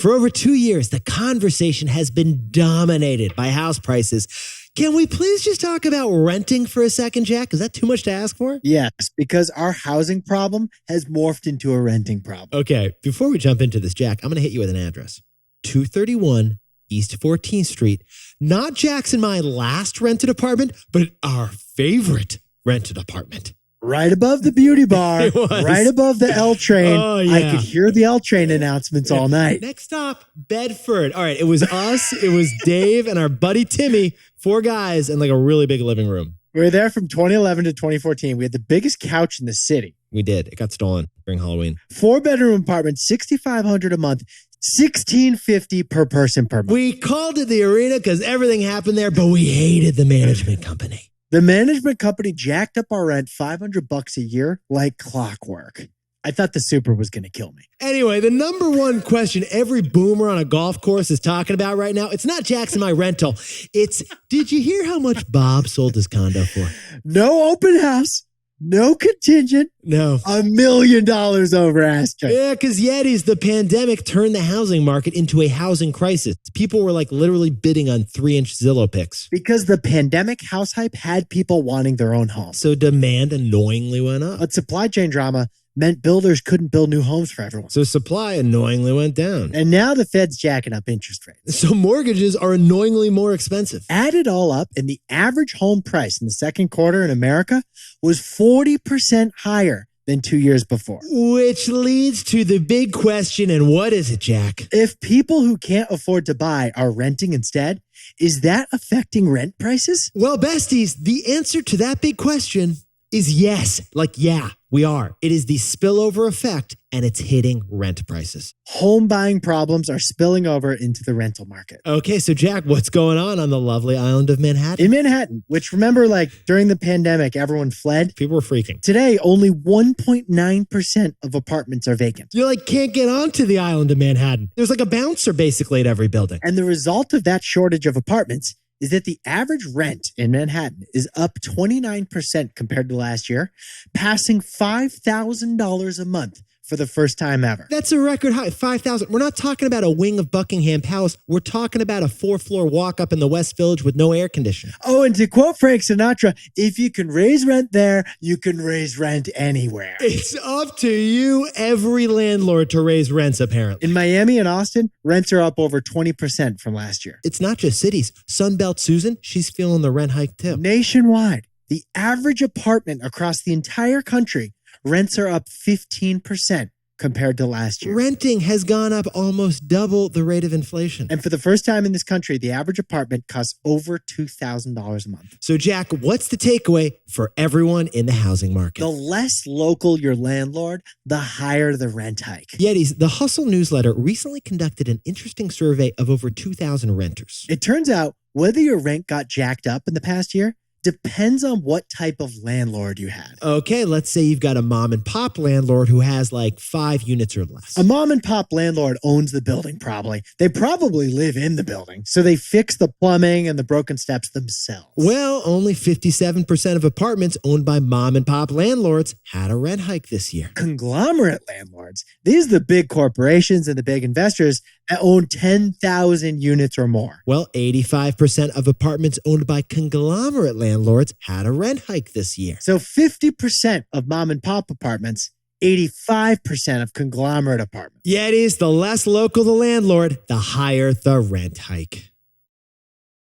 For over 2 years, the conversation has been dominated by house prices. Can we please just talk about renting for a second, Jack? Is that too much to ask for? Yes, because our housing problem has morphed into a renting problem. Okay, before we jump into this, Jack, I'm going to hit you with an address. 231 East 14th Street. Not Jack's and my last rented apartment, but our favorite rented apartment. Right above the beauty bar, It was. right above the L train. Oh, yeah. I could hear the L train announcements all night. Next stop, Bedford. All right, it was us, it was Dave and our buddy Timmy, 4 guys and like a really big living room. We were there from 2011 to 2014. We had the biggest couch in the city. We did. It got stolen during Halloween. 4-bedroom apartment, $6,500 a month, $1,650 per person per month. We called it the Arena because everything happened there, but we hated the management company. The management company jacked up our rent $500 a year like clockwork. I thought the super was going to kill me. Anyway, the number one question every boomer on a golf course is talking about right now, it's not Jackson my rental. It's, did you hear how much Bob sold his condo for? No open house, no contingent, No. $1 million over asking. Yeah, because Yetis, the pandemic turned the housing market into a housing crisis. People were like literally bidding on 3-inch Zillow pics. Because the pandemic house hype had people wanting their own homes. So demand annoyingly went up. But supply chain drama meant builders couldn't build new homes for everyone. So supply annoyingly went down. And now the Fed's jacking up interest rates. So mortgages are annoyingly more expensive. Add it all up, and the average home price in the second quarter in America was 40% higher than 2 years before. Which leads to the big question, and what is it, Jack? If people who can't afford to buy are renting instead, is that affecting rent prices? Well, besties, the answer to that big question is yes. Yeah, we are. It is the spillover effect, and it's hitting rent prices. Home buying problems are spilling over into the rental market. Okay, so Jack, what's going on the lovely island of Manhattan? In Manhattan, which remember, during the pandemic, everyone fled. People were freaking. Today, only 1.9% of apartments are vacant. You can't get onto the island of Manhattan. There's like a bouncer basically at every building. And the result of that shortage of apartments is that the average rent in Manhattan is up 29% compared to last year, passing $5,000 a month for the first time ever. That's a record high, 5,000. We're not talking about a wing of Buckingham Palace. We're talking about a 4-floor walk up in the West Village with no air conditioning. Oh, and to quote Frank Sinatra, if you can raise rent there, you can raise rent anywhere. It's up to you, every landlord, to raise rents, apparently. In Miami and Austin, rents are up over 20% from last year. It's not just cities. Sunbelt Susan, she's feeling the rent hike too. Nationwide, the average apartment across the entire country, rents are up 15% compared to last year. Renting has gone up almost double the rate of inflation. And for the first time in this country, the average apartment costs over $2,000 a month. So, Jack, what's the takeaway for everyone in the housing market? The less local your landlord, the higher the rent hike. Yetis, the Hustle newsletter recently conducted an interesting survey of over 2,000 renters. It turns out whether your rent got jacked up in the past year depends on what type of landlord you had. Okay, let's say you've got a mom and pop landlord who has 5 units or less. A mom and pop landlord owns the building probably. They probably live in the building, so they fix the plumbing and the broken steps themselves. Well, only 57% of apartments owned by mom and pop landlords had a rent hike this year. Conglomerate landlords, these are the big corporations and the big investors that own 10,000 units or more. Well, 85% of apartments owned by conglomerate landlords had a rent hike this year. So 50% of mom and pop apartments, 85% of conglomerate apartments. Yeah, it is. The less local the landlord, the higher the rent hike.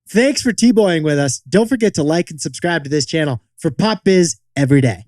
Thanks for T-boying with us. Don't forget to like and subscribe to this channel for Pop Biz every day.